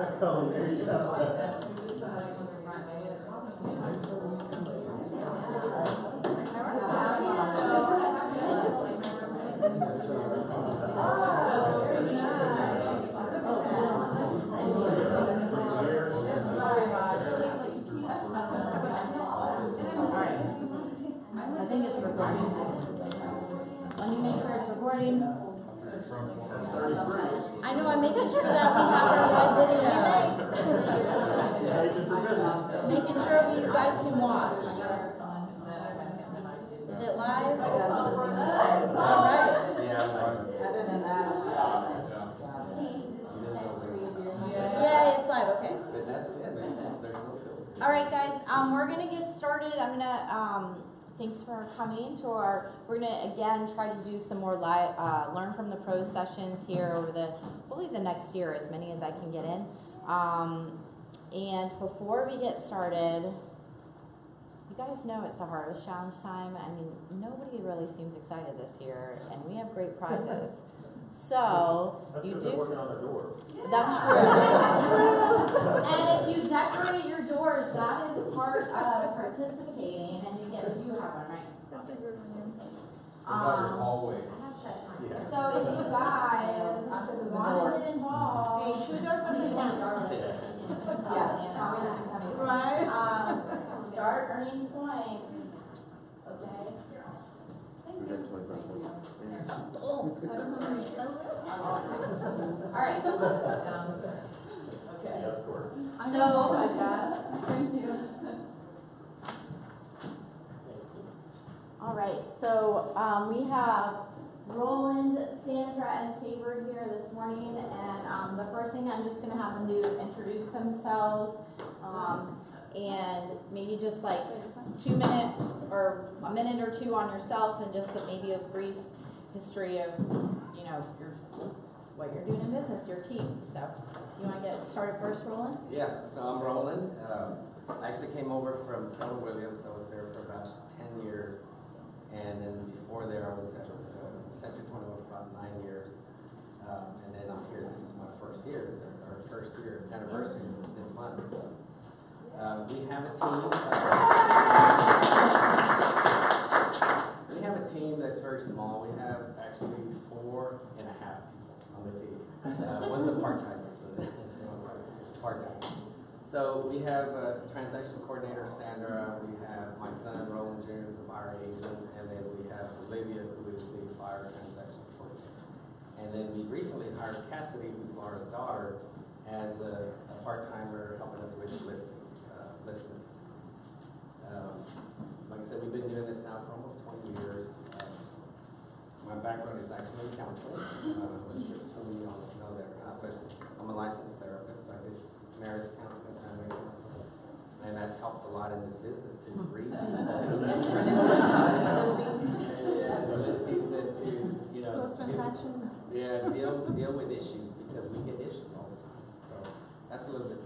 Oh, there you go. I think it's recording. Let me make sure it's recording. I know, I'm making sure that we have our live video. Making sure you guys can watch. Is it live? That's one of the things he says. All right. Other than that, Yeah, it's live. Okay. But that's it, man. There's no filter. All right, guys. We're gonna get started. I'm gonna thanks for coming to our. We're gonna again try to do some more live learn from the pros sessions here over hopefully the next year, as many as I can get in. And before we get started, you guys know it's the Harvest Challenge time. I mean, nobody really seems excited this year, and we have great prizes. So That's you because do. they're working on their door. That's true. And if you decorate your doors, that is part of participating, and you have one, right? that's a good one. Hallway. So if you guys want to get involved, The shoe doors doesn't count. Yeah, Tommy doesn't count either. Right. Start earning points. Okay. Thank you. Oh. All right. Okay. Yes, Court. So, thank you. All right. So we have Roland, Sandra, and Tabor here this morning, and the first thing I'm just going to have them do is introduce themselves, and maybe just like 2 minutes or a minute or two on yourselves, and just maybe a brief history of, you know, what you're doing in business, your team. So, you want to get started first, Roland? Yeah, so I'm Roland. I actually came over from Keller Williams. I was there for about 10 years. And then before there, I was at Century 21 for about 9 years. And then I'm here. This is my first year, our first year anniversary this month. So, we have a team. We have a team that's very small. We have actually 4.5 people on the team. One's a part-timer, so part-time. So we have a transaction coordinator, Sandra. We have my son, Roland Jr., who's a buyer agent. And then we have Olivia, who is the buyer transaction coordinator. And then we recently hired Cassidy, who's Laura's daughter, as a part-timer helping us with listing system. Like I said, we've been doing this now for almost 20 years. My background is actually counseling. Some of you don't know that or not, but I'm a licensed therapist. So I did marriage counseling, family counseling, and that's helped a lot in this business to read people. The listings and to, you know, deal with issues, because we get issues all the time. So that's a little bit.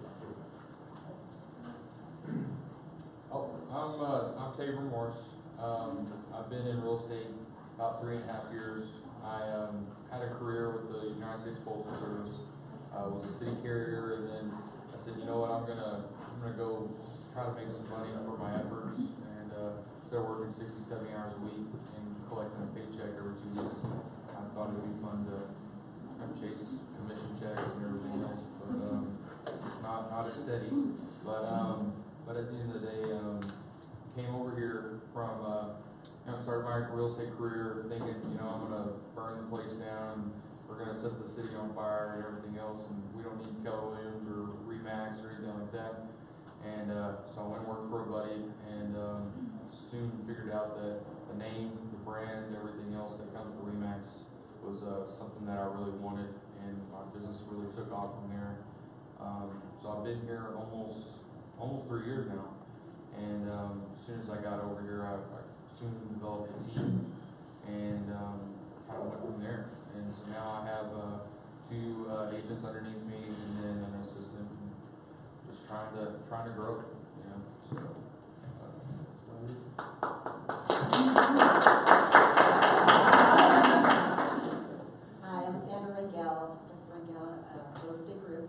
I'm Tabor Morse. I've been in real estate about 3.5 years. I had a career with the United States Postal Service. I was a city carrier, and then I said, you know what, I'm gonna go try to make some money for my efforts, and instead of working 60, 70 hours a week and collecting a paycheck every 2 weeks, I thought it'd be fun to chase commission checks and everything else, but it's not as steady. But at the end of the day, came over here from started my real estate career thinking, you know, I'm gonna burn the place down. We're going to set the city on fire and everything else, and we don't need Keller Williams or REMAX or anything like that. And so I went and worked for a buddy, and soon figured out that the name, the brand, everything else that comes with REMAX was something that I really wanted, and my business really took off from there. So I've been here almost 3 years now, and as soon as I got over here, I soon developed a team, and kind of went from there. And so now I have 2 agents underneath me, and then an assistant. And just trying to grow, you know. So that's what I do. Hi, I'm Sandra Rangel with Rangel Real Estate Group.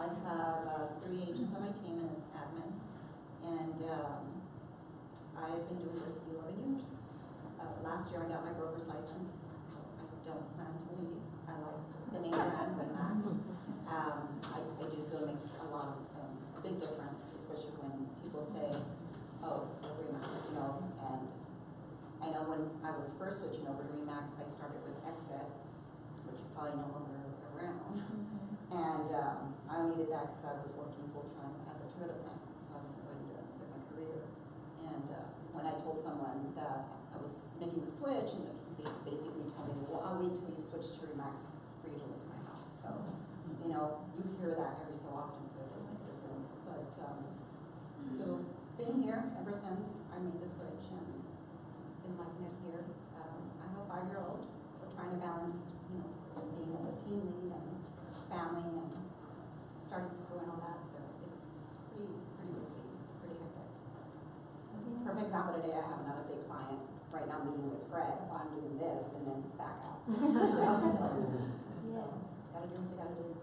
I have 3 agents on my team and an admin, and I've been doing this 11 years. Last year I got my broker's license, so I don't plan to leave. I like the name brand, REMAX. I do feel it makes a lot of a big difference, especially when people say, oh, REMAX, you know, and I know when I was first switching over to REMAX, I started with Exit, which is probably no longer around. And I needed that because I was working full-time at the Toyota plant, so I wasn't ready to quit my career. And when I told someone that I was making the switch, and they basically told me, well, I'll wait till you switch to REMAX for you to list my house. So, you know, you hear that every so often, so it does make a difference. But, so being here ever since I made the switch and been liking it here. I have a 5-year-old, so trying to balance, you know, being a team lead and family and starting school and all that, so it's pretty busy, pretty hectic. Perfect example today, I have an out-of-state client right now meeting with Fred while I'm doing this and then back out. So, gotta do what you gotta do.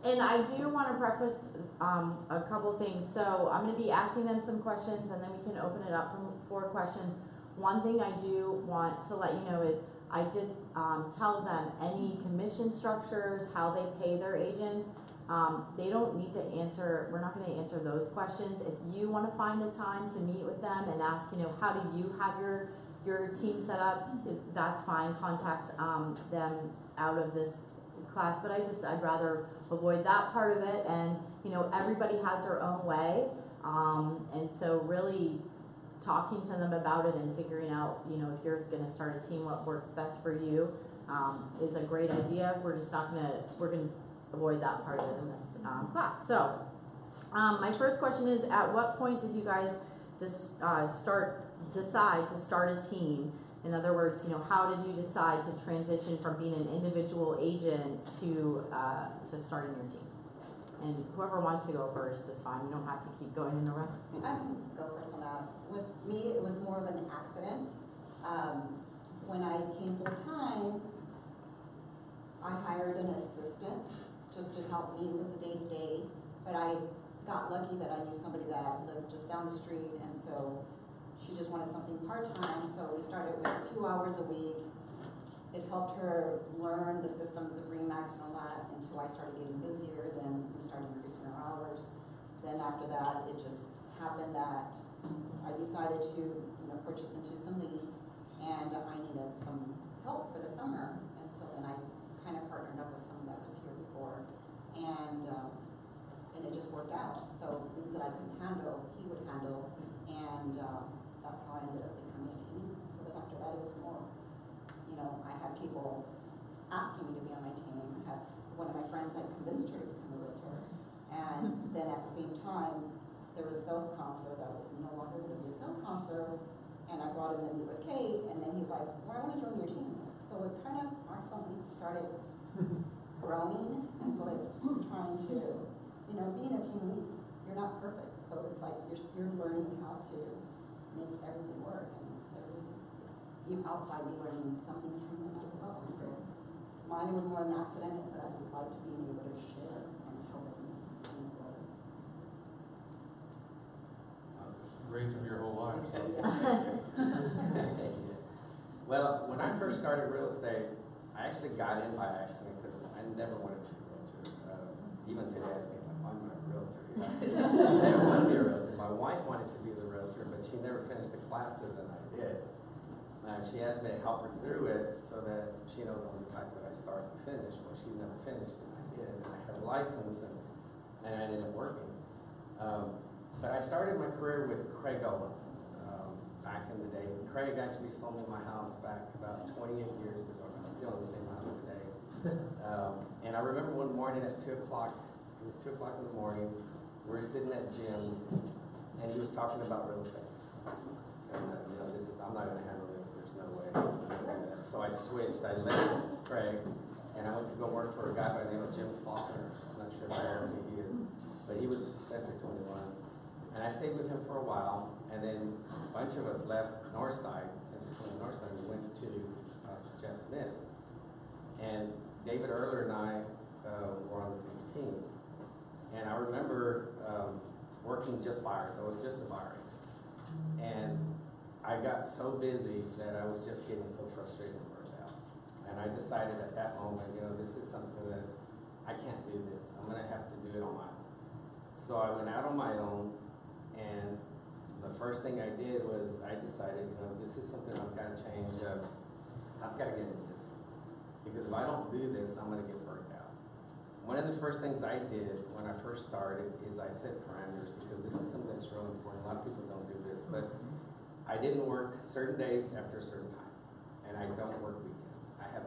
And I do want to preface a couple things. So I'm going to be asking them some questions, and then we can open it up for questions. One thing I do want to let you know is I did tell them any commission structures, how they pay their agents. They don't need to answer. We're not going to answer those questions. If you want to find a time to meet with them and ask, you know, how do you have your team set up, that's fine. Contact them out of this class, but I'd rather avoid that part of it. And you know, everybody has their own way, and so really talking to them about it and figuring out, you know, if you're going to start a team, what works best for you is a great idea. We're going to avoid that part of it in this class. So my first question is, at what point did you guys decide to start a team? In other words, you know, how did you decide to transition from being an individual agent to starting your team? And whoever wants to go first is fine. You don't have to keep going in a row. I can go first on that. With me, it was more of an accident. When I came full time, I hired an assistant just to help me with the day-to-day. But I got lucky that I knew somebody that lived just down the street, and so she just wanted something part-time, so we started with a few hours a week. It helped her learn the systems of REMAX and all that until I started getting busier. Then we started increasing our hours. Then after that, it just happened that I decided to, you know, purchase into some leads, and I needed some help for the summer. And so then I kind of partnered up with someone that was here before, and it just worked out. So things that I couldn't handle, he would handle, and that's how I ended up becoming a team. So then after that, it was more, you know, I had people asking me to be on my team. I had one of my friends, I convinced her to become a realtor. And then at the same time, there was a sales counselor that was no longer going to be a sales counselor. And I brought him to meet with Kate, and then he's like, well, I want to join your team. So it kind of accidentally started growing. And so it's just trying to, you know, being a team lead, you're not perfect. So it's like you're learning how to make everything work. And I'll probably be learning something from them as well. So mine was more an accident, but I would like to be able to share and help them move forward. Raised them your whole life. So. Well, when I first started real estate, I actually got in by accident because I never wanted to be a realtor. Even today, I think I'm not a realtor. I didn't want to be a realtor. My wife wanted to be the realtor, but she never finished the classes, and I did. She asked me to help her through it so that she knows I'm the type that I start and finish. Well, she never finished, and I did. And I had a license, and I ended up working. But I started my career with Craig Owen back in the day. Craig actually sold me my house back about 28 years ago. I'm still in the same house today. And I remember one morning at 2 o'clock, it was 2 o'clock in the morning, we were sitting at Jim's, and he was talking about real estate. And you know, I'm not going to handle this. There's no way. So I switched. I left Craig, and I went to go work for a guy by the name of Jim Faulkner. I'm not sure how old he is, but he was Center 21. And I stayed with him for a while, and then a bunch of us left Northside, Center 20 Northside. We went to Jeff's Smith. And David Earler and I were on the same team. And I remember working just buyers. I was just a buyer agent. And I got so busy that I was just getting so frustrated and burned out. And I decided at that moment, this is something that I can't do this. I'm gonna have to do it on my own. So I went out on my own, and the first thing I did was I decided, this is something I've got to change. I've got to get in the system. Because if I don't do this, I'm gonna get burned out. One of the first things I did when I first started is I set parameters, because this is something that's really important. A lot of people don't do this, but I didn't work certain days after a certain time, and I don't work weekends. I have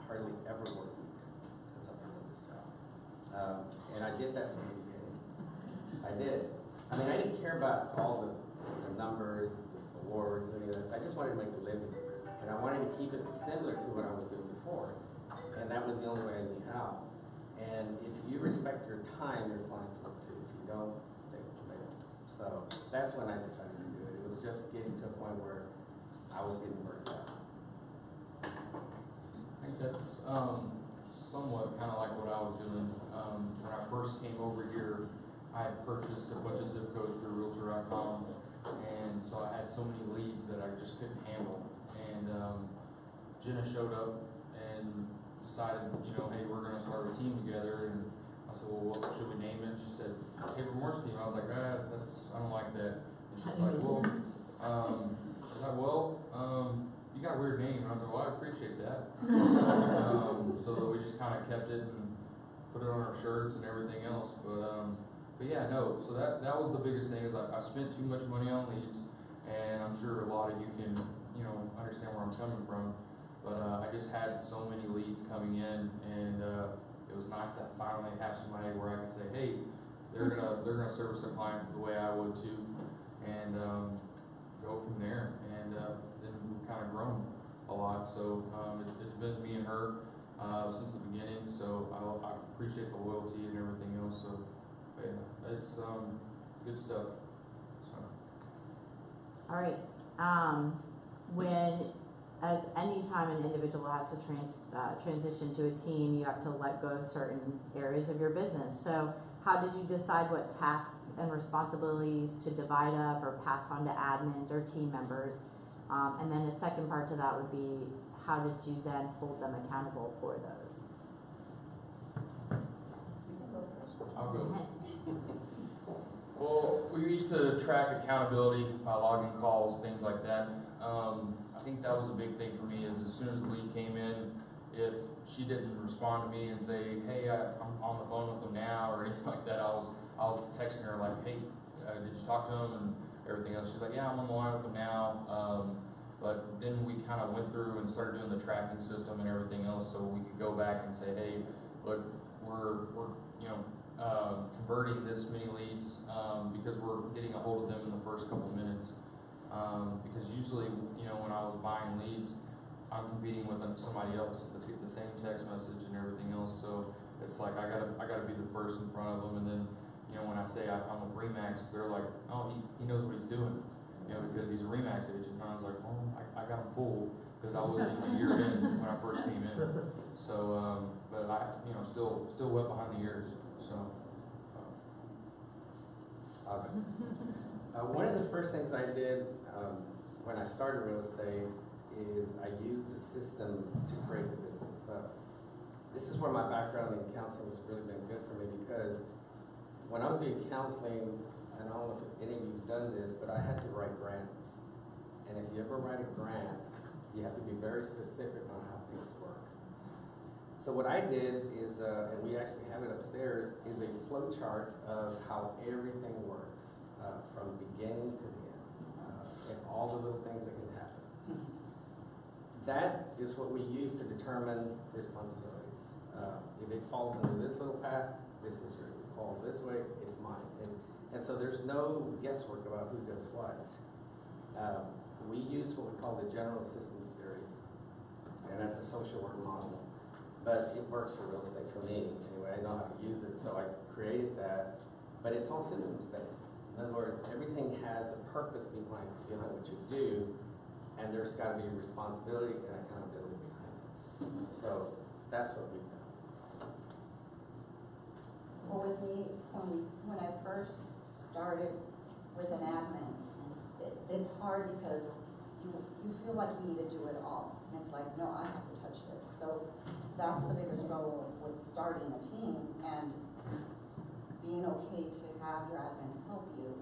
hardly ever worked weekends since I've been in this job, and I did that from the beginning. I did. I mean, I didn't care about all the numbers, the awards, any of that. I just wanted to make a living, and I wanted to keep it similar to what I was doing before, and that was the only way I knew how. And if you respect your time, your clients will too. If you don't, they won't. So that's when I decided to do it. It was just getting to a point where I was getting burned out. I think that's somewhat kind of like what I was doing. When I first came over here, I had purchased a bunch of zip codes through Realtor.com, and so I had so many leads that I just couldn't handle. And Jenna showed up and decided, hey, we're going to start a team together. And I said, well, what should we name it? She said, Tabor Morse Team. I was like, I don't like that. And she's like, well, you got a weird name. And I was like, well, I appreciate that. So we just kind of kept it and put it on our shirts and everything else. But yeah, no. So that was the biggest thing is I spent too much money on leads, and I'm sure a lot of you can, understand where I'm coming from. But I just had so many leads coming in, and it was nice to finally have somebody where I could say, hey, they're gonna service their client the way I would too, and go from there. And then we've kind of grown a lot. So it's been me and her since the beginning. So I appreciate the loyalty and everything else. So yeah, it's good stuff. So. All right. As any time an individual has to transition to a team, you have to let go of certain areas of your business. So how did you decide what tasks and responsibilities to divide up or pass on to admins or team members? And then the second part to that would be, how did you then hold them accountable for those? I'll go. Well, we used to track accountability by logging calls, things like that. I think that was a big thing for me is as soon as the lead came in, if she didn't respond to me and say, hey, I'm on the phone with them now or anything like that, I was texting her like, hey, did you talk to them and everything else? She's like, yeah, I'm on the line with them now. But then we kind of went through and started doing the tracking system and everything else so we could go back and say, hey, look, we're converting this many leads because we're getting a hold of them in the first couple minutes. Because usually, when I was buying leads, I'm competing with somebody else that's getting the same text message and everything else. So it's like I gotta be the first in front of them. And then, when I say I'm with REMAX, they're like, oh, he knows what he's doing, because he's a REMAX agent. And I was like, well, I got him fooled because I wasn't even a year in when I first came in. So, but I, still wet behind the ears. So. One of the first things I did when I started real estate is I used the system to create the business. This is where my background in counseling has really been good for me, because when I was doing counseling, I don't know if any of you have done this, but I had to write grants. And if you ever write a grant, you have to be very specific on how things work. So what I did is, and we actually have it upstairs, is a flow chart of how everything works from beginning to the end, and all the little things that can happen. That is what we use to determine responsibilities. If it falls into this little path, this is yours. If it falls this way, it's mine. And so there's no guesswork about who does what. We use what we call the general systems theory, and that's a social work model. But it works for real estate for me. Anyway, I know how to use it, so I created that. But it's all systems based. In other words, everything has a purpose behind what you do, and there's got to be responsibility and accountability behind that system. So that's what we've done. Well, with me, when I first started with an admin, it's hard because you feel like you need to do it all. And it's like, no, I have to touch this. So that's the biggest struggle with starting a team and being okay to have your admin help you.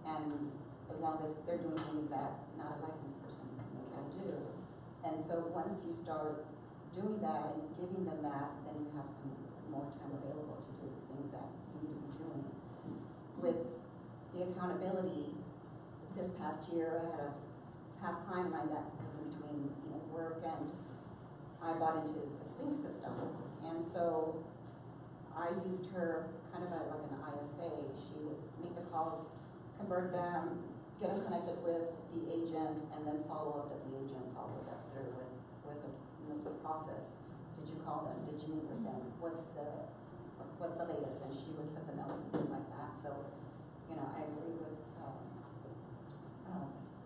And as long as they're doing things that not a licensed person can do. And so once you start doing that and giving them that, then you have some more time available to do the things that you need to be doing. With the accountability, this past year, I had a past client of mine that was in between, work, and I bought into a sync system. And so I used her kind of like an ISA. She would make the calls, convert them, get them connected with the agent, and then follow up that the agent followed up through with the process. Did you call them? Did you meet with them? What's the latest? And she would put the notes and things like that. So, I agree with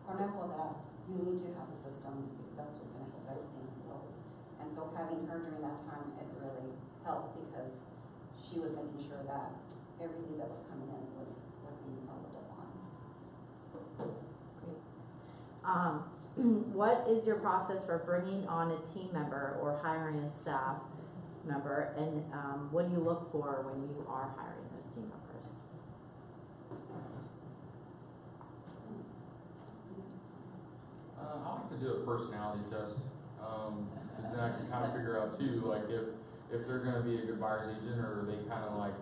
Cornejo that you need to have the systems because that's what's going to help everything flow. And so having her during that time, it really helped because she was making sure that every lead that was coming in was being followed up on. What is your process for bringing on a team member or hiring a staff member, and what do you look for when you are hiring those team members? I like to do a personality test, because then I can kind of figure out too, like if they're going to be a good buyer's agent, or they kind of like,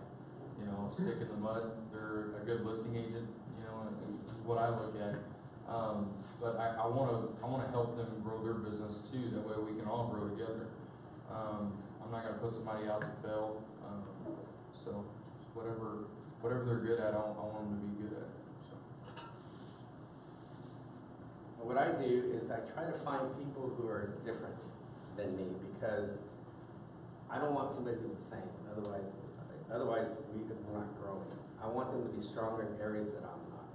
stick in the mud. They're a good listing agent, is what I look at. But I want to help them grow their business too. That way we can all grow together. I'm not going to put somebody out to fail. So just whatever they're good at, I want them to be good at. So. What I do is I try to find people who are different than me because I don't want somebody who's the same. Otherwise we're not growing. I want them to be stronger in areas that I'm not.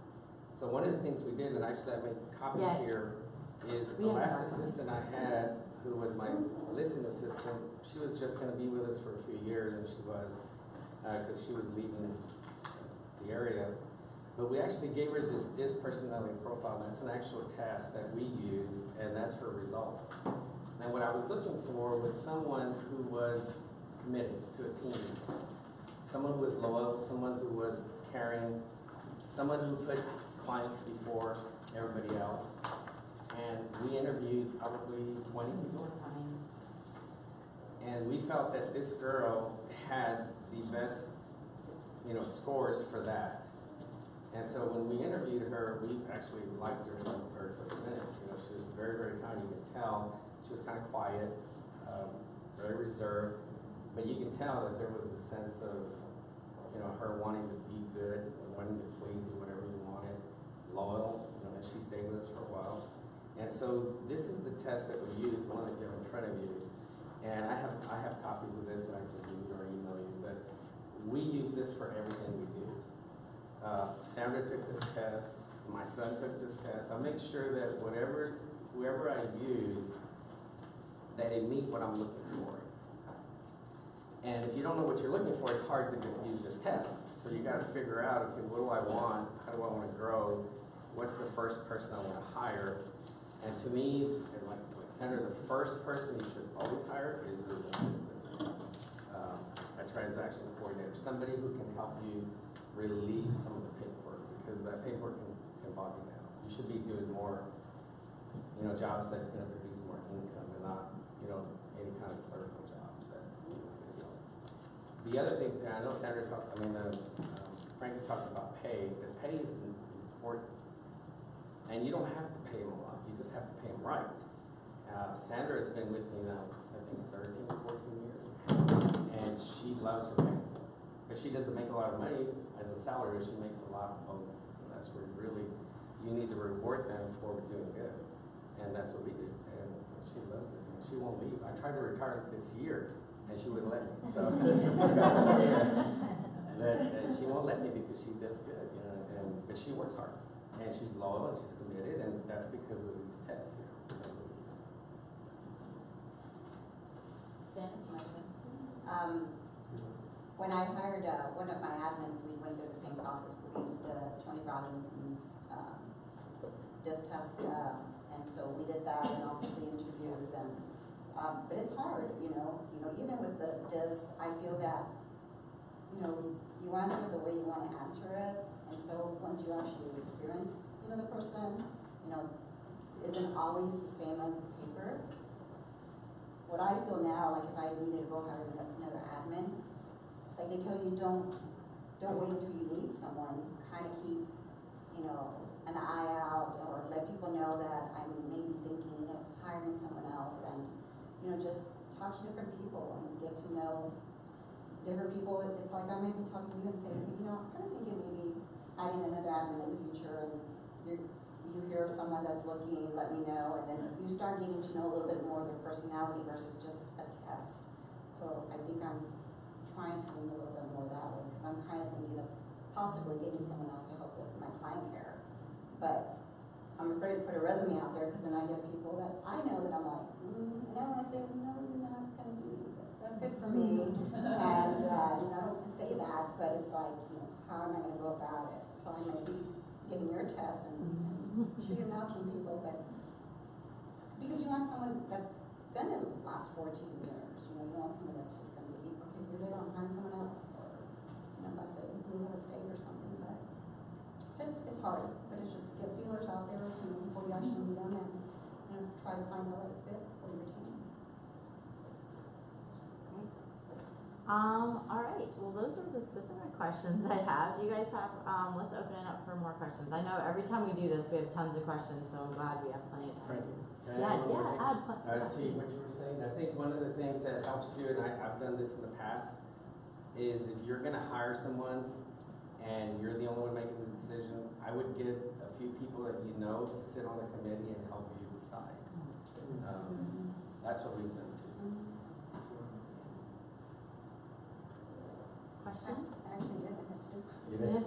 So one of the things we did, and actually I made copies here, is the last assistant I had, who was my listing assistant, she was just going to be with us for a few years, and she was, because she was leaving the area. But we actually gave her this personality profile. That's an actual task that we use, and that's her result. And what I was looking for was someone who was committed to a team, someone who was loyal, someone who was caring, someone who put clients before everybody else. And we interviewed probably 20 people. And we felt that this girl had the best, scores for that. And so when we interviewed her, we actually liked her from the very first minute. She was very, very kind. You could tell she was kind of quiet, very reserved, but you can tell that there was a sense of, her wanting to be good, wanting to please you, whatever you wanted, loyal. And she stayed with us for a while. And so this is the test that we use, the one that you have in front of you. And I have copies of this that I can read or email you, but we use this for everything we do. Sandra took this test, my son took this test. I make sure that whoever I use, that it meet what I'm looking for. And if you don't know what you're looking for, it's hard to use this test. So you got to figure out, okay, what do I want? How do I want to grow? What's the first person I want to hire? And to me, like Sandra, the first person you should always hire is your assistant, a transaction coordinator, somebody who can help you relieve some of the paperwork, because that paperwork can bog you down. You should be doing more, jobs that are going to produce more income and not, any kind of clerical jobs that The other thing, I know Sandra Frankie talked about pay, but pay is important. And you don't have to pay them a lot, you just have to pay them right. Sandra has been with me now, I think 13, 14 years, and she loves her pay. But she doesn't make a lot of money as a salary, she makes a lot of bonuses, and that's where you need to reward them for doing good. And that's what we do, and she loves it. She won't leave. I tried to retire this year, and she wouldn't let me. So, but she won't let me because she does good, but she works hard, and she's loyal, and she's committed, and that's because of these tests here. When I hired, one of my admins, we went through the same process, but we used, Tony Robinson's, disc test, and so we did that and also the interviews and, but it's hard, even with the disc, I feel that, you answer it the way you wanna answer it, and so once you actually experience, the person, isn't always the same as the paper. What I feel now, like if I needed to go hire another admin, like they tell you don't wait until you need someone, kind of keep, an eye out or let people know that I'm maybe thinking of hiring someone else and, just talk to different people and get to know different people. It's like I may be talking to you and saying, I'm kind of thinking maybe adding another admin in the future, and you hear of someone that's looking, let me know, and then you start getting to know a little bit more of their personality versus just a test. So I think I'm trying to lean a little bit more that way, because I'm kind of thinking of possibly getting someone else to help with my client care. But I'm afraid to put a resume out there, because then I get people that I know that I'm like, and I want to say, no, you're not going to be that fit for me. And, I don't want to say that, but it's like, how am I going to go about it? So I may be getting your test and shooting out some people, but because you want someone that's going to last 14 years, you don't want someone that's just going to be, okay, you're dead on, find someone else, or, unless they move out of state or something, but it's hard, but it's just get feelers out there, before you actually meet them, and, try to find the right fit for your team. All right, well, those are the specific questions I have. Do you guys have, let's open it up for more questions. I know every time we do this, we have tons of questions, so I'm glad we have plenty of time. Right. Add To what you were saying, I think one of the things that helps too, and I've done this in the past, is if you're gonna hire someone and you're the only one making the decision, I would get a few people that to sit on the committee and help you decide. That's what we've done too. Question? I actually did with it too. You know?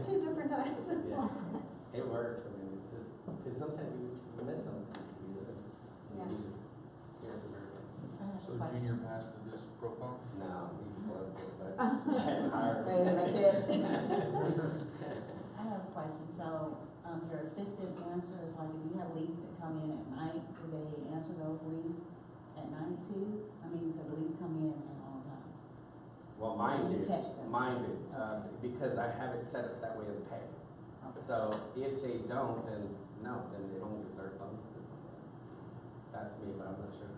2 different times. Yeah, it works. I mean, it's just, because sometimes you miss something. Yeah. You just hear the very things. So Junior passed the disc profile? No, we flubbed it, but higher. Right, and I did. I have a question. So, your assistant answers, like if you have leads that come in at night, do they answer those leads at night too? I mean, because the leads come in at all times. Well, mine You do. catch them. Mine do, because I have it set up that way in the pay. Okay. So if they don't, then no, then they don't deserve bonuses. That's me, but I'm not sure.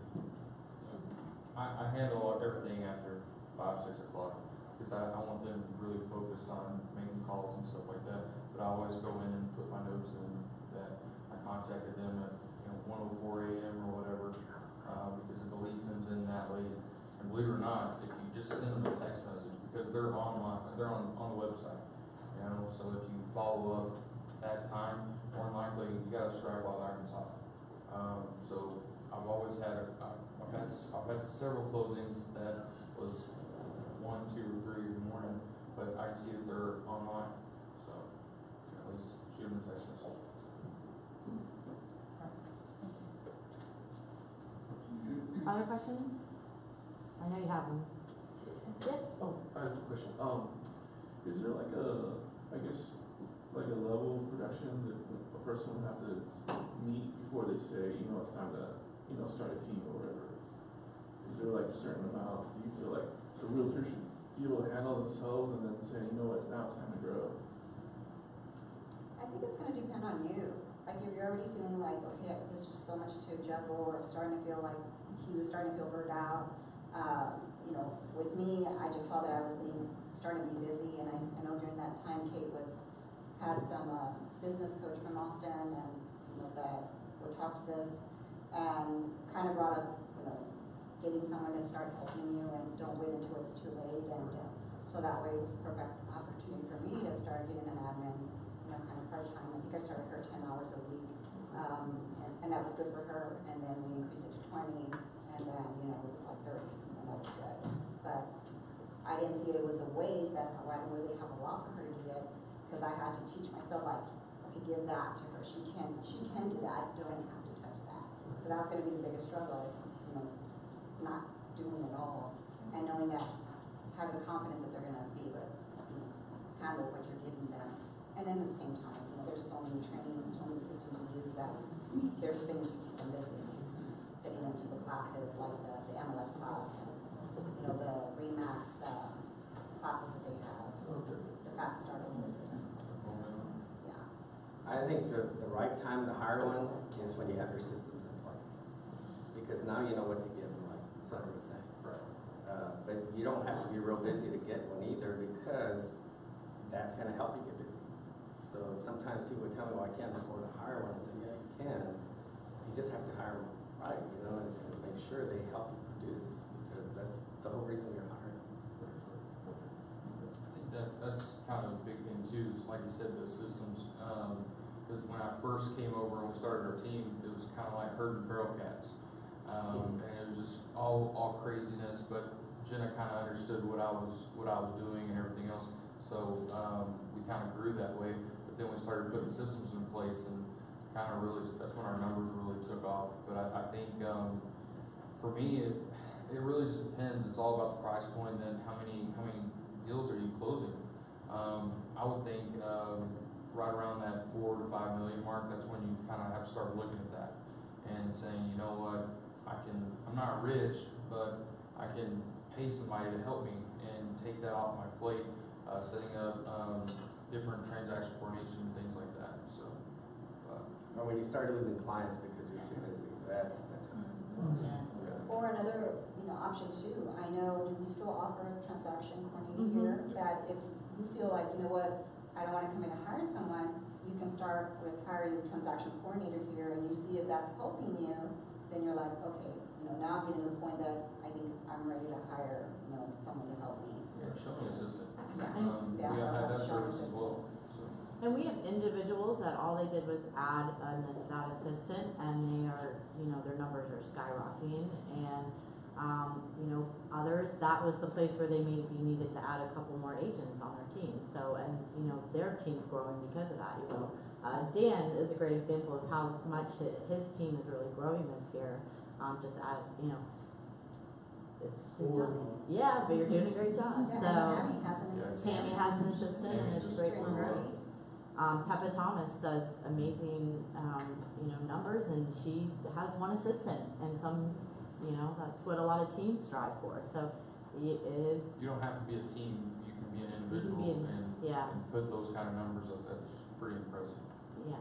I handle everything after 5, 6 o'clock, because I want them really focused on making calls and stuff like that. But I always go in and put my notes in that I contacted them at 1:04 a.m. or whatever, because if a lead comes in that late, and believe it or not, if you just send them a text message, because they're online, they're on the website, so if you follow up that time, more than likely you got to strike while the iron's hot. So I've always had I've had several closings that was 1, 2, or 3 in the morning, but I can see that they're online, so at least shoot them a text message. Other questions? I know you have them. Yeah. Oh, I have a question. Is there like like a level of production that a person would have to meet before they say, it's time to, start a team or whatever? Is there like a certain amount? Do you feel like a realtor should be able to handle themselves and then say, now it's time to grow? I think it's going to depend on you. Like if you're already feeling like, okay, there's just so much to juggle, or starting to feel like he was starting to feel burned out. With me, I just saw that I was starting to be busy, and I know during that time Kate had some business coach from Austin, and that would talk to this, and kind of brought up getting someone to start helping you, and don't wait until it's too late, and so that way it was a perfect opportunity for me to start getting an admin, kind of part-time. I think I started her 10 hours a week, and that was good for her, and then we increased it to 20, and then it was like 30, and that was good. But I didn't see it as a waste that I didn't really have a lot for her to do it, because I had to teach myself, like, okay, give that to her. She can do that. Don't have to touch that. So that's going to be the biggest struggle, is not doing it knowing that, having the confidence that they're gonna be able to, handle what you're giving them. And then at the same time, there's so many trainings, so many systems we use that there's things to keep them busy. Sending them to the classes like the MLS class and, the REMAX, classes that they have, the fast start awards. Yeah. I think the right time to hire one is when you have your systems in place. Because now you know what to give them, like Sandra was saying. Right. But you don't have to be real busy to get one either, because that's gonna help you get busy. So sometimes people would tell me, well, I can't afford to hire one. I said, yeah, you can. You just have to hire them right, and make sure they help you produce, because that's the whole reason you're hiring. I think that's kind of a big thing too, is like you said, the systems. Because when I first came over and we started our team, it was kind of like herding feral cats. And it was just all craziness, but Jenna kind of understood what I was doing and everything else. So we kind of grew that way. But then we started putting systems in place, and kind of really, that's when our numbers really took off. But I think for me, it really just depends. It's all about the price point and how many deals are you closing. I would think right around that $4 to $5 million mark, that's when you kind of have to start looking at that and saying, you know what, I'm not rich, but I can pay somebody to help me and take that off my plate, setting up different transaction coordination and things like that. So, Or when you start losing clients because you're too busy, that's the time. Or another, option too, I know, do we still offer transaction coordinating here? That if you feel like, you know what, I don't wanna come in and hire someone, you can start with hiring the transaction coordinator here, and you see if that's helping you, then you're like, okay, now I'm getting to the point that I think I'm ready to hire, someone to help me. yeah, showing assistant. They We also have had have that showing service as well. So. And we have individuals that all they did was add that assistant, and they are, their numbers are skyrocketing. And, others, that was the place where they maybe needed to add a couple more agents on their team. So, and, their team's growing because of that. Dan is a great example of how much his team is really growing this year. Just add, it's yeah, but you're doing a great job. Yeah, So and Tammy has an assistant. Tammy has an assistant, and it's a great one. Peppa Thomas does amazing, numbers, and she has one assistant, and that's what a lot of teams strive for. So it is. You don't have to be a team. You can be an individual and put those kind of numbers up. That's pretty impressive. Yeah.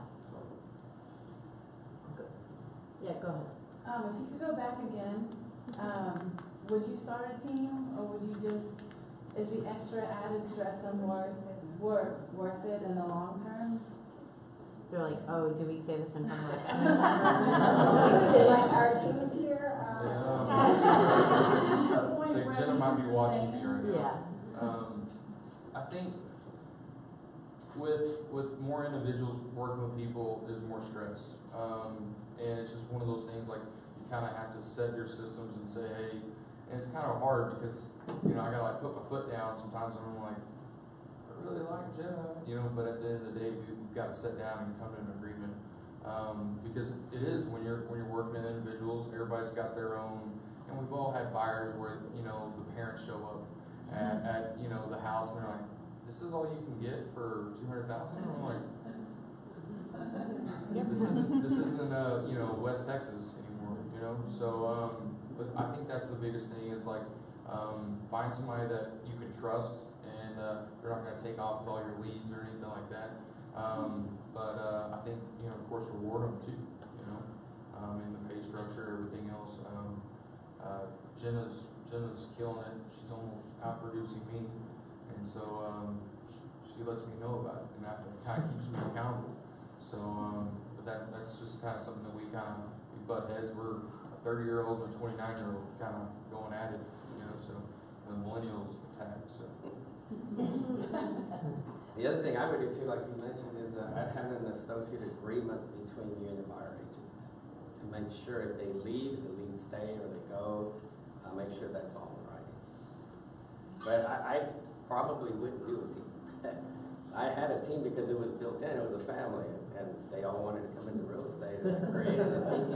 So. Yeah, go ahead. If you could go back again, would you start a team, or would you just, is the extra added stress and worth it in the long term? They're like, oh, do we say this in front of Like our team is here. So Jenna might be watching me right now. Yeah. I think with more individuals working with people is more stress. And it's just one of those things, like, you kind of have to set your systems and say, hey, and it's kind of hard because, I gotta like put my foot down sometimes, and I'm like, I really like Jenna, but at the end of the day, we've got to sit down and come to an agreement. Because it is, when you're working with individuals, everybody's got their own, and we've all had buyers where, the parents show up at the house, and they're like, this is all you can get for $200,000? I'm like, this isn't West Texas anymore, So, but I think that's the biggest thing is like, find somebody that you can trust, and they're not going to take off with all your leads or anything like that. But I think of course, reward them too. In the pay structure, everything else. Jenna's killing it. She's almost outproducing me, and so she lets me know about it, and that kind of keeps me accountable. So, but that's just kind of something that we butt heads. We're a 30-year-old and a 29-year-old kind of going at it, so the millennials attack, so. The other thing I would do too, like you mentioned, is I'd have an associate agreement between you and your buyer agent to make sure if they leave, the leads stay, or they go, make sure that's all in writing. But I probably wouldn't do a team. I had a team because it was built in, it was a family, and they all wanted to come into real estate, and I created a team.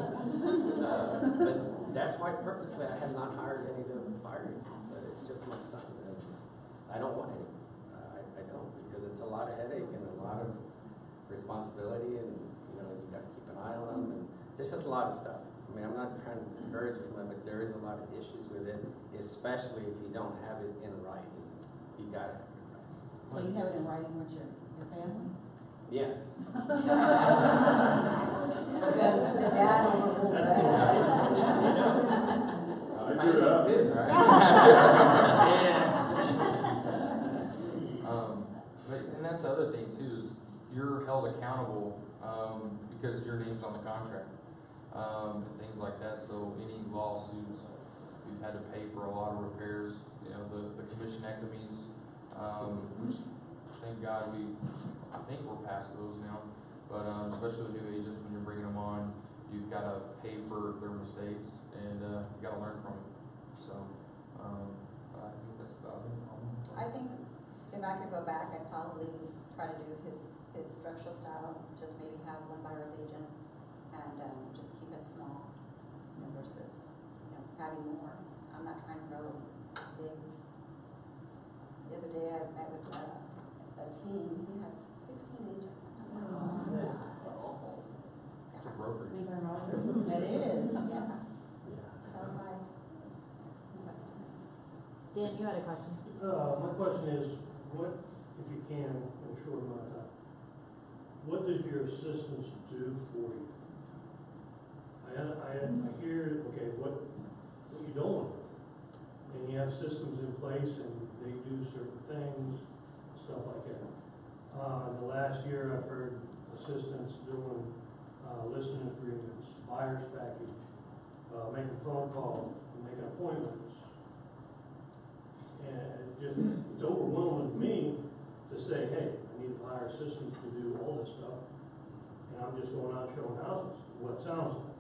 But That's why purposely I have not hired any of the fire agents. It's just my son. And I don't want any. I don't, because it's a lot of headache and a lot of responsibility, and you know, you got to keep an eye on them, and there's just a lot of stuff. I mean, I'm not trying to discourage you from it, but there is a lot of issues with it, especially if you don't have it in writing. You got it. So you have it in writing with your family? Yes. But then the dad overruled that. It's my kid, right? And that's the other thing too, is you're held accountable, because your name's on the contract, and things like that. So any lawsuits, we've had to pay for a lot of repairs, you know, the commissionectomies, which thank God I think we're past those now. But especially with new agents, when you're bringing them on, you've got to pay for their mistakes, and you got to learn from it. So, I think that's about it. I think if I could go back, I'd probably try to do his structural style, just maybe have one buyer's agent and just keep it small, you know, versus, you know, having more. I'm not trying to grow big. The other day I met with a team, he has 16 agents. That's awful. It's a brokerage. It is. Yeah. So I was like, that's too many. Dan, you had a question? My question is, what, if you can, in a short amount of time, what does your assistance do for you? I hear, okay, what you don't want to do. And you have systems in place and they do certain things, stuff like that. In the last year, I've heard assistants doing listening agreements, buyer's package, making phone calls, making appointments. And it's overwhelming to me to say, hey, I need to hire assistants to do all this stuff. And I'm just going out showing houses, what it sounds like.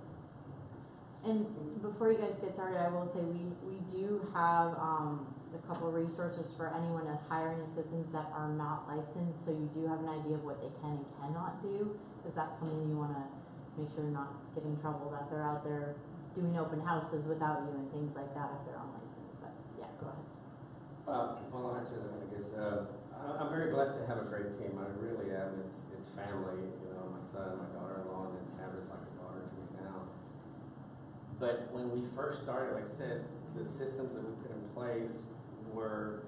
And before you guys get started, I will say we do have a couple of resources for anyone to hiring assistants that are not licensed, so you do have an idea of what they can and cannot do. Is that something you want to make sure you're not getting in trouble, that they're out there doing open houses without you and things like that if they're unlicensed? But yeah, go ahead. Well, I'll answer that, I guess. I'm very blessed to have a great team. I really am. It's family. You know, my son, my daughter-in-law, and then Sandra's like a daughter to me now. But when we first started, like I said, the systems that we put in place were,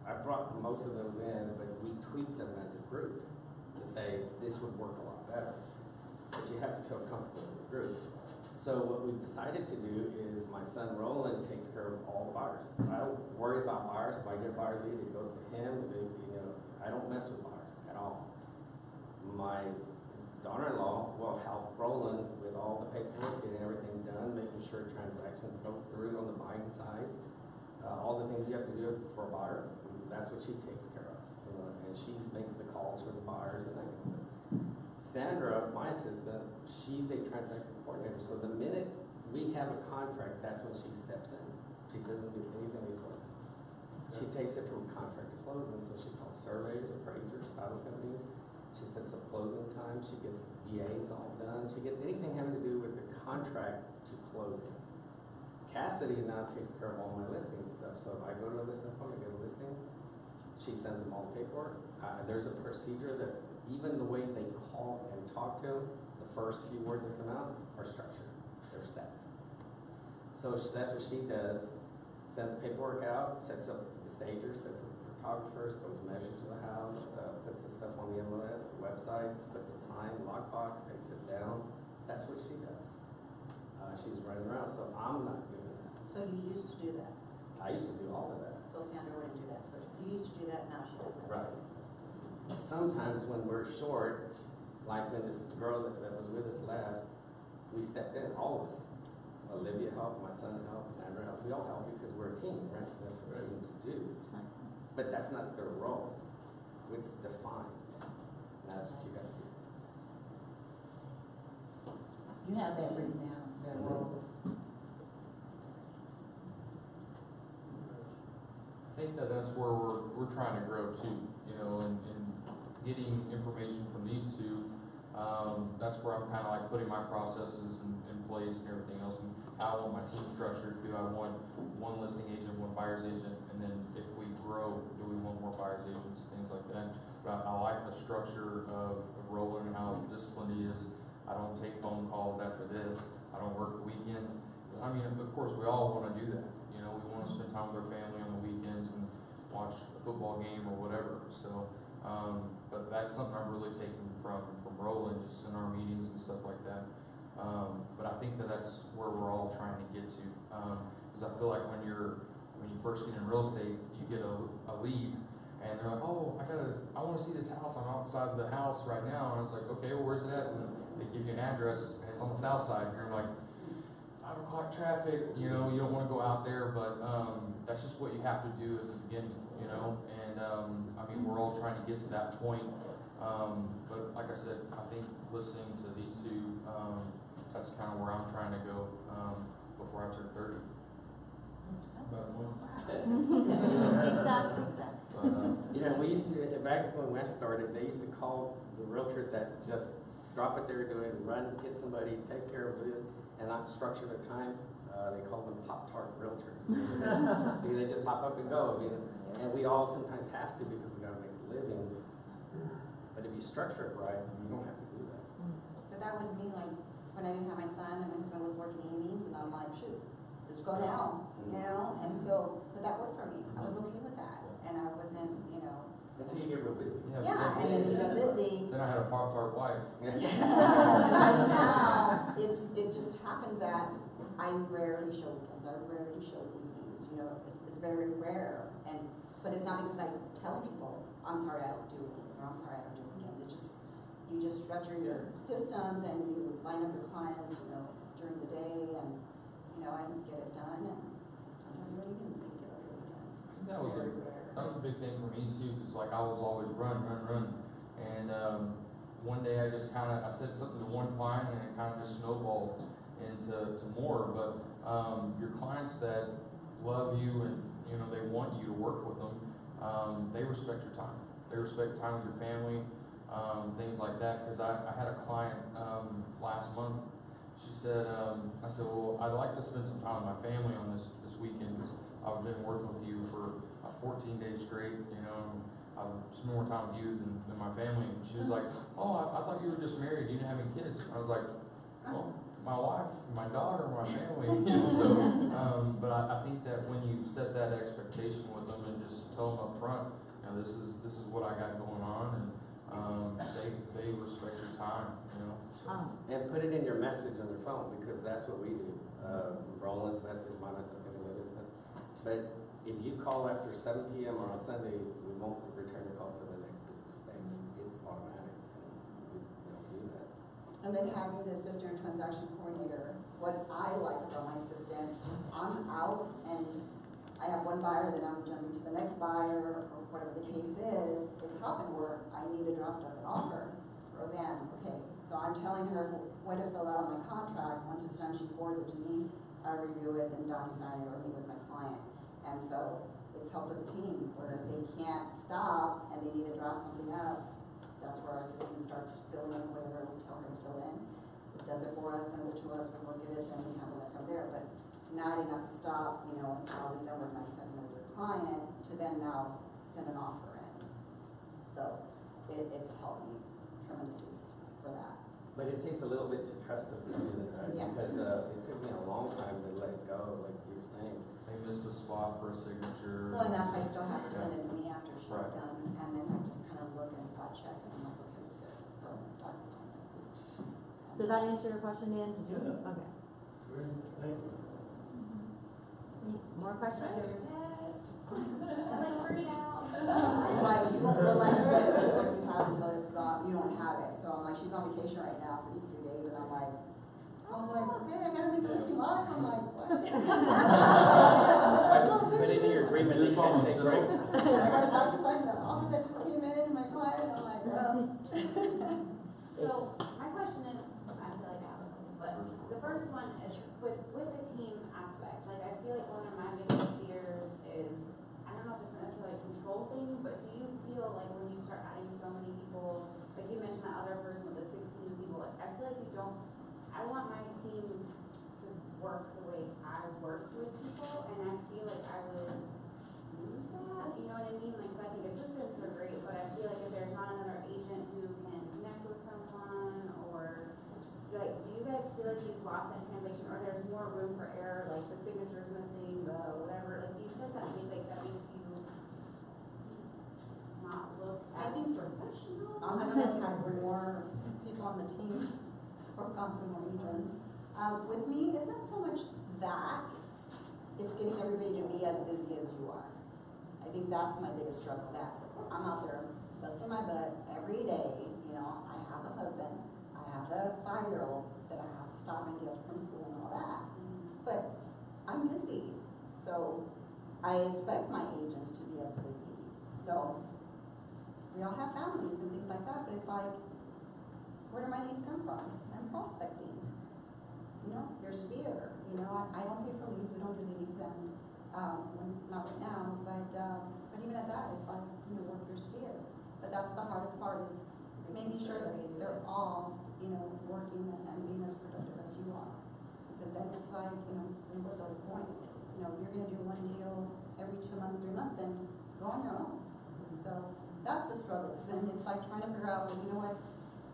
I brought most of those in, but we tweaked them as a group to say this would work a lot better. But you have to feel comfortable with the group. So what we've decided to do is my son Roland takes care of all the buyers. I don't worry about buyers. If I get a buyer lead, it goes to him. You know, I don't mess with buyers at all. My daughter-in-law will help Roland with all the paperwork, getting everything done, making sure transactions go through on the buying side. All the things you have to do for a buyer, that's what she takes care of. You know, and she makes the calls for the buyers and that kind of stuff. Sandra, my assistant, she's a transaction coordinator. So the minute we have a contract, that's when she steps in. She doesn't do anything before. She takes it from contract to closing. So she calls surveyors, appraisers, title companies. She sets up closing time. She gets VAs all done. She gets anything having to do with the contract to closing. Cassidy now takes care of all my listing stuff. So if I go to a listing appointment, get a listing, she sends them all the paperwork. There's a procedure that even the way they call and talk to him, the first few words that come out are structured. They're set. So that's what she does. Sends paperwork out, sets up the stagers, sets up the photographers, goes measures of the house, puts the stuff on the MLS, the websites, puts a sign, lockbox, takes it down. That's what she does. She's running around, so I'm not doing that. So you used to do that. I used to do all of that. So Sandra wouldn't do that. So you used to do that, now she does that. Right. Sometimes when we're short, like when this girl that was with us left, we stepped in, all of us. Olivia helped, my son helped, Sandra helped. We all help because we're a team, right? That's what teams do. But that's not their role. It's defined. That's what you got to do. You have that written down, their roles. I think that's where we're trying to grow too, you know, and getting information from these two, That's where I'm kind of like putting my processes in place and everything else, and how I want my team structured. Do I want one listing agent, one buyer's agent, and then if we grow, do we want more buyer's agents, things like that. But I like the structure of Roland and how disciplined he is. I don't take phone calls after this. I don't work weekends. I mean, of course, we all want to do that. You know, we want to spend time with our family on the weekends and watch a football game or whatever. So, but that's something I've really taken from Roland, just in our meetings and stuff like that. But I think that's where we're all trying to get to. Because I feel like when you first get in real estate, you get a lead, and they're like, oh, I want to see this house. I'm outside the house right now, and it's like, okay, well, where's it at? And they give you an address, and it's on the south side, and you're like, 5 o'clock traffic, you know, you don't want to go out there, but that's just what you have to do at the beginning, you know. And I mean, we're all trying to get to that point. But like I said, I think listening to these two, that's kind of where I'm trying to go before I turn 30. About one. You know, we used to, back when I started, they used to call the realtors that just drop what they were doing, run, get somebody, take care of it, and not structure their time. They call them Pop-Tart realtors. They just pop up and go. I mean, and we all sometimes have to because we got to make a living. But if you structure it right, you don't have to do that. But that was me, like, when I didn't have my son and my husband was working evenings, and I'm like, shoot, just go now, you know? And so, but that worked for me. I was okay with that. And I wasn't, you know. Until you get real busy. Yeah, and then you get busy. Then I had a Pop-Tart wife. Now, it just happens that I rarely show weekends. I rarely show evenings. You know, it's very rare. But it's not because I'm telling people, I'm sorry I don't do evenings, or I'm sorry I don't do weekends. You just structure your systems and you line up your clients, you know, during the day, and you know, I get it done, and sometimes you don't even make it up your weekends. That was a big thing for me too, because like I was always run, and one day I just kind of said something to one client, and it kind of just snowballed into more. But your clients that love you and you know they want you to work with them, they respect your time. They respect time with your family, things like that. Because I had a client last month. She said, I said, well, I'd like to spend some time with my family on this weekend, because I've been working with you for 14 days straight, you know, I've spent more time with you than my family. And she was like, oh, I thought you were just married, you didn't have any kids. I was like, well, my wife, my daughter, my family, you know, so, but I think that when you set that expectation with them and just tell them up front, you know, this is what I got going on, and they respect your time, you know. So. And put it in your message on your phone, because that's what we do. Roland's message, my message, Olivia's message. But if you call after 7 p.m. or on Sunday, we won't return your call till the next business day. It's automatic. We don't do that. And then having the assistant transaction coordinator, what I like about my assistant, I'm out and I have one buyer, then I'm jumping to the next buyer, or whatever the case is. It's helping where I need to draft up an offer. Roseanne, okay, so I'm telling her what to fill out on my contract. Once it's done, she forwards it to me. I review it, then DocuSign it, or meet with my client. And so it's helped with the team where they can't stop and they need to draft something up. That's where our assistant starts filling in whatever we tell her to fill in. It does it for us, sends it to us, we look at it, then we handle it from there. But now I didn't have to stop, you know, until I was done with my 700 client to then now send an offer in. So it's helped me tremendously for that. But it takes a little bit to trust them to do that, right? Yeah. Because it took me a long time to let it go, like you were saying. They missed a spot for a signature. Well, and that's why I still have her send it to me after she's Right. done, and then I just kind of look and spot check, and I'm like, okay, it's good. So DocuSign it. Did that answer your question, Dan? Did you? Yeah. Okay. Thank you. More questions? It's like, you won't realize what you have until it's gone, you don't have it. So I'm like, she's on vacation right now for these 3 days, and I'm like, I was like, okay, I gotta make a listing live. I'm like, what? Put it in your agreement that you can't take breaks. I gotta DocuSign the offer that just came in, my client, I'm like, well. So, my question is, I feel like I have something, but the first one is with the team aspect. Like, I feel like one of my biggest fears is, I don't know if it's necessarily a control thing, but do you feel like when you start adding so many people, like you mentioned that other person with the 16 agents are great, but I feel like if there's not another agent who can connect with someone, or, like, do you guys feel like you've lost in translation, or there's more room for error, like the signature's missing, the whatever, like, do you feel that makes, that makes you not look I as think professional? I'm gonna have more people on the team or come from more agents. With me, it's not so much that, it's getting everybody to be as busy as you are. I think that's my biggest struggle, that I'm out there busting my butt every day. You know, I have a husband, I have a 5-year-old that I have to stop and get from school and all that. But I'm busy, so I expect my agents to be as busy. So we all have families and things like that, but it's like, where do my leads come from? I'm prospecting. You know, there's fear. You know, I don't pay for leads. We don't do leads, and not right now. But even at that, it's like, you know, work your sphere. But that's the hardest part, is making sure that they're all, you know, working and being as productive as you are. Because then it's like, you know, what's our point? You know, you're going to do one deal every 2 months, 3 months, and go on your own. So that's the struggle. Because then it's like trying to figure out, well, you know what,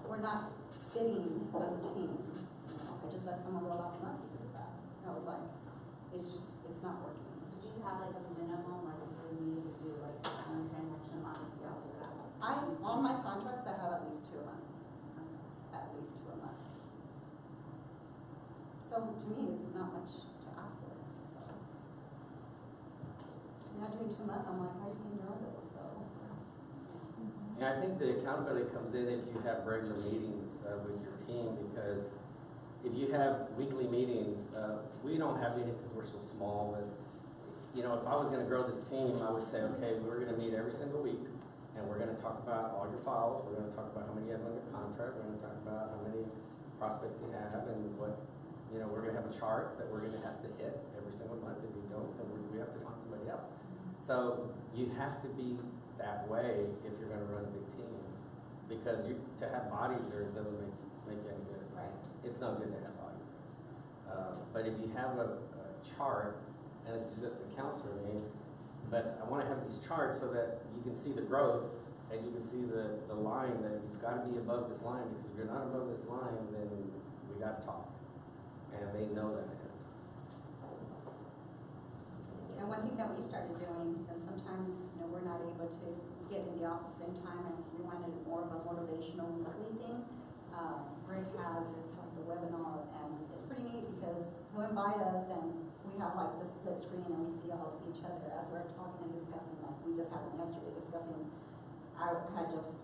we're not fitting as a team. You know, I just let someone go last month because of that. I was like, it's not working. Do you have like a minimum, like if you need to do like one transaction a month, you have to do that? On my contracts, I have at least 2 a month. At least 2 a month. So to me, it's not much to ask for. So I'm not doing 2 a month. I'm like, how are you paying your own bills? So And I think the accountability comes in if you have regular meetings with your team, because if you have weekly meetings, we don't have meetings because we're so small, but you know, if I was going to grow this team, I would say, okay, we're going to meet every single week, and we're going to talk about all your files. We're going to talk about how many you have under contract. We're going to talk about how many prospects you have, and what, you know, we're going to have a chart that we're going to have to hit every single month. If we don't, then we have to find somebody else. So you have to be that way if you're going to run a big team, because to have bodies there doesn't make you any good. Right. It's not good to have bodies there. But if you have a chart, and this is just accounts for me, but I want to have these charts so that you can see the growth, and you can see the line that you've got to be above this line, because if you're not above this line, then we got to talk. And they know that. and one thing that we started doing, since sometimes, you know, we're not able to get in the office at the same time, and we wanted more of a motivational weekly thing. Rick has this like the webinar, and it's pretty neat because he'll invite us, and we have like the split screen, and we see all of each other as we're talking and discussing. Like we just had one yesterday discussing. I had just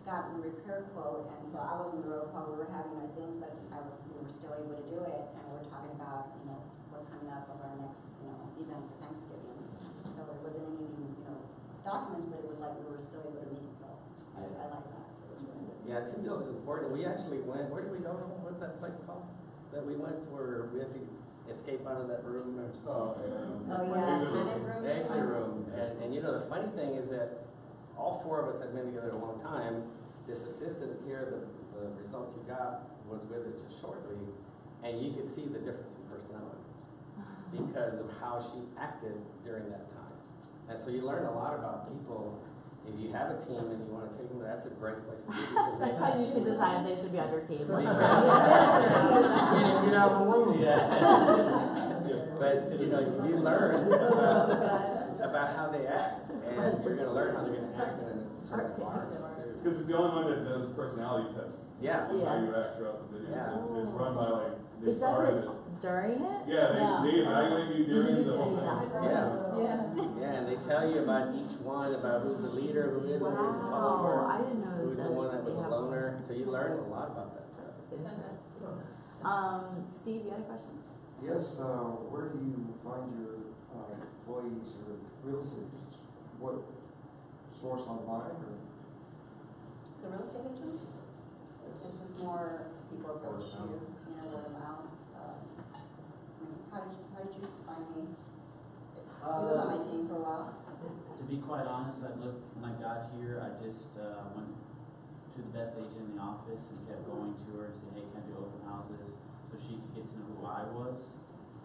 gotten a repair quote, and so I was on the road while we were having our things, but we were still able to do it, and we're talking about, you know, what's coming up of our next, you know, event for Thanksgiving. So it wasn't anything, you know, documents, but it was like we were still able to meet. So I like that. So it was really good. Yeah, team building is important. We actually went, where did we go? What's that place called? That we went where we had to escape out of that room? Oh yeah, Senate room. The exit room. And you know, the funny thing is that all 4 of us had been together a long time. This assistant here, the results you got was with us just shortly, and you could see the difference in personalities because of how she acted during that time. And so you learn a lot about people. If you have a team and you want to take them, that's a great place to be. Because That's how you should decide they should be on your team. She can't even get out of the room. But you know, you learn about how they act, and you're going to learn how they're going to act in a certain environment too. Because it's the only one that does personality tests. Yeah. How you act throughout the video. Yeah. It's run by like, they It does started it during it? Yeah, they evaluate you during the whole thing. Yeah, and they tell you about each one, about who's the leader, who isn't, who's the follower, I didn't know who's the one that was a loner. So you learn a lot about that stuff. Steve, you had a question? Yes, where do you find your employees or real estate agents? What source online or? The real estate agents? It's just more people approach you, you know, word of mouth. How did you find me? He was on my team for a while. To be quite honest, when I got here, I just went to the best agent in the office and kept going to her and saying, hey, can I do open houses? So she could get to know who I was,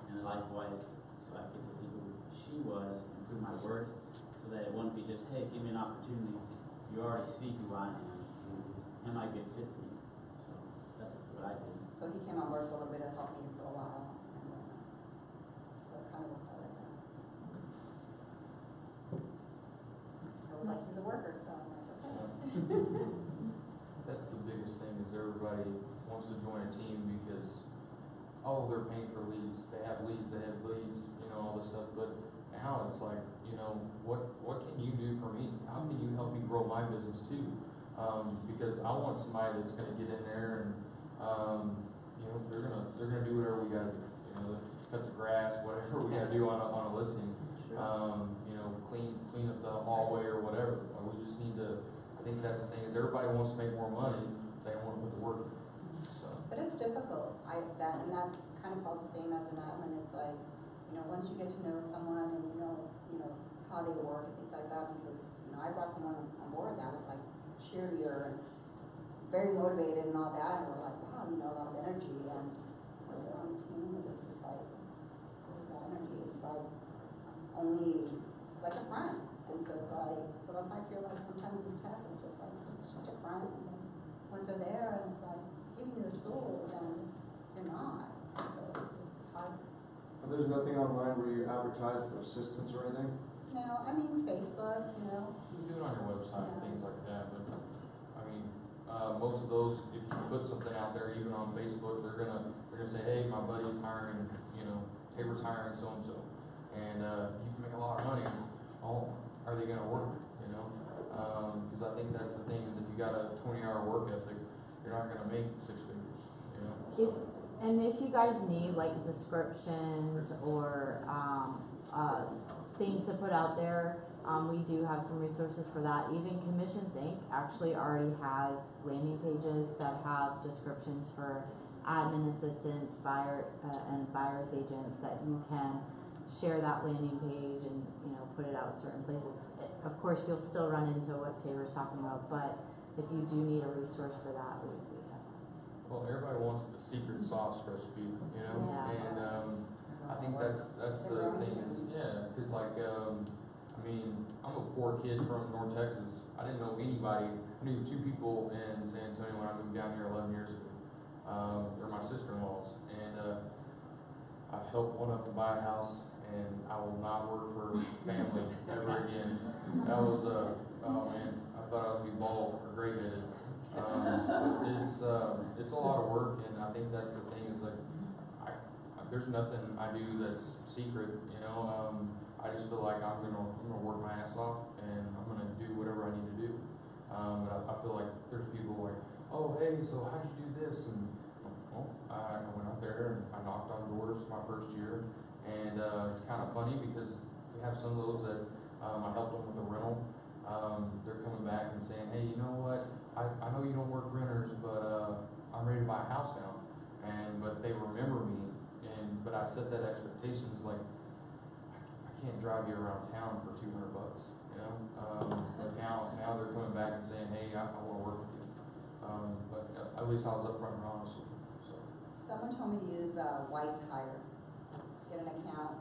and likewise, so I could get to see who she was, improve my worth. so that it wouldn't be just, hey, give me an opportunity. You already see who I am. Am I a good fit for you? So that's what I did. So he came on board for a little bit and helped me for a while, and then, so it kind of worked out like that. I was like, he's a worker, so I'm like, okay. That's the biggest thing, is everybody wants to join a team because, oh, they're paying for leads, they have leads, you know, all this stuff, but now it's like, you know, what can you do for me? How can you help me grow my business too? Because I want somebody that's gonna get in there and, you know, they're gonna do whatever we gotta do, you know, cut the grass, whatever we gotta do on a listing. You know, clean up the hallway or whatever. We just need to, I think that's the thing, is everybody wants to make more money, they want to put the work in. So. But it's difficult, that kind of falls the same as an admin, it's like, you know, once you get to know someone and you know, how they work and things like that, because, you know, I brought someone on board that was like cheerleader and very motivated and all that, and we're like, wow, you know, a lot of energy, and once they're on the team, it's just like, what's that energy? It's like, it's like a front, and so it's like, so that's how I feel like sometimes this test is just like, it's just a front, and then once they're there, and it's like, giving you the tools, and you're not, so it's hard. But there's nothing online where you advertise for assistance or anything? No, I mean, Facebook, you know. You can do it on your website and Yeah. things like that, but, I mean, most of those, if you put something out there, even on Facebook, they're gonna say, hey, my buddy's hiring, you know, Tabor's hiring so-and-so, and, you can make a lot of money. Oh, are they gonna work, you know? Cause I think that's the thing, is if you got a 20-hour work ethic, you're not gonna make 6 figures, you know? So. And if you guys need like descriptions or things to put out there, we do have some resources for that. Even Commissions Inc. actually already has landing pages that have descriptions for admin assistants, and buyer's agents, that you can share that landing page and, you know, put it out certain places. Of course, you'll still run into what Tabor's talking about, but if you do need a resource for that, we have that. Well, everybody wants the secret sauce recipe, you know, Yeah. and I think that's the thing is, yeah, because like I mean, I'm a poor kid from North Texas. I didn't know anybody. I knew 2 people in San Antonio when I moved down here 11 years ago. They're my sister-in-laws, and I've helped one of them buy a house, and I will not work for family ever again. That was oh man, I thought I would be bald or gray-headed. It's a lot of work, and I think that's the thing, is like, there's nothing I do that's secret, you know. I just feel like I'm gonna work my ass off, and I'm gonna do whatever I need to do. But I feel like there's people like, oh hey, so how'd you do this? And well, I went out there and I knocked on doors my first year, and it's kind of funny because we have some of those that I helped them with a rental. They're coming back and saying, hey, you know what? I know you don't work renters, but I'm ready to buy a house now. But they remember me, but I set that expectation, is like, I can't drive you around town for $200, you know. But now they're coming back and saying, hey, I want to work with you. But at least I was upfront and honest with them. So. Someone told me to use Wise Hire, get an account.